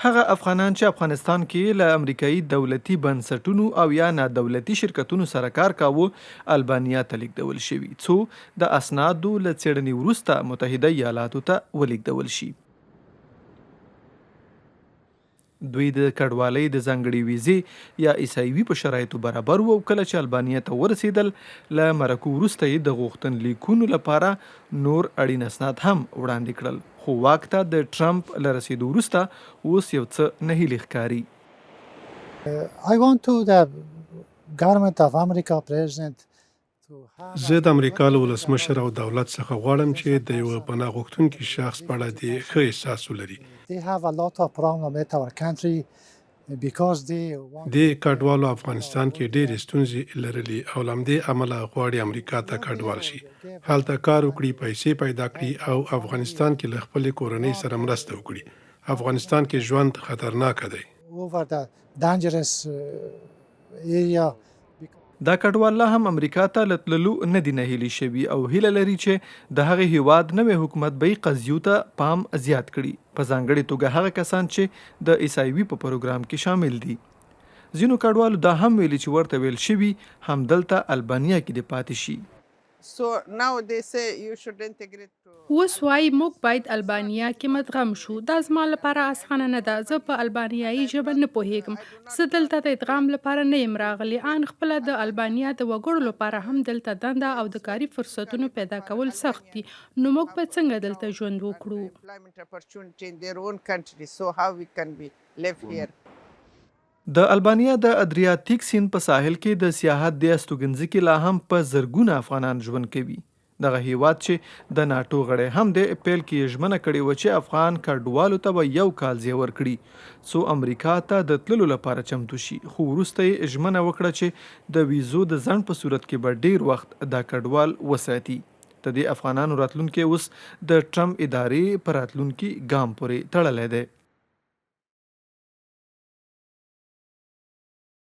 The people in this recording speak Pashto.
هغه افغانان چې افغانستان کې له امریکایي دولتي بنسټونو او یا نادولتي شرکتونو سره کار کاوه البانیا ته لیږدول شوي څو د اسنادو له څېړنې وروسته متحده ایالاتو ته ولېږدول شي. دوی د کډوالۍ د ځانګړي ویزې یا ایسایوي په شرایطو برابر وو او کله چې البانیا ته ورسېدل له مرکو وروسته یې د غوښتنلیکونو لپاره نور اړین اسناد هم وړاندې کړل خو واک ته د ټرمپ له رسیدو وروسته اوس یو څه نهیلي ښکاري. I want to the government of America president زه د امریکا له ولسمشر او دولت څخه غواړم چې د یو پناه غوښتونکي شخص په اړه د ښه احساس ولري. they have a lot of problem with our country because they want د کډوالو افغانستان کې ډېرې ستونزې لرلي او له همدې امله غواړي امریکا ته کډوال شي، هلته کار وکړي، پیسې پیدا کړي او افغانستان کې له خپلې کورنۍ سره مرسته وکړي. افغانستان کې ژوند خطرناکه دی. over the dangerous area. دا کډوال لا هم امریکا ته له تللو نه دي نهیلي شوي او هیله لري چې د هغې هیواد نوی حکومت به یې قضیو ته پام زیات کړي، په ځانګړې توګه هغه کسان چې د ایسایوي په پروګرام کې شامل دي. ځینو کډوالو دا هم ویلي چې ورته ویل شوي همدلته البانیا کې دې پاتې شي. So now they say you should integrate to اوس وایي موږ باید البانیا کې مدغم شو. دا زما لپاره اسانه نه ده. زه په البانیایي ژبه نه پوهیږم. زه دلته د ادغام لپاره نه یم راغلی. ان خپله د البانیا د وګړو لپاره هم دلته دنده او د کاري فرصتونو پیدا کول سخت دي. نو موږ به څنګه دلته ژوند وکړو؟ employment opportunity in their own country. So how we can be live here? د البانیا د ادریاتیک سیند په ساحل کې د سیاحت د استوګنځي لا هم په زرګونه افغانان ژوند کوي. دغه هیواد چې د ناټو غړی هم د اپریل کې ژمنه کړې وه چې افغان کډوالو ته به یو کال ځای ورکړي څو امریکا ته د تللو لپاره چمتو شي، خو وروسته یې ژمنه وکړه چې د ویزو د ځنډ په صورت کې به ډیر وخت دا کډوال وساتي. د دې افغانانو راتلونکی اوس د ټرمپ ادارې په راتلونکي ګام پورې تړلی دی.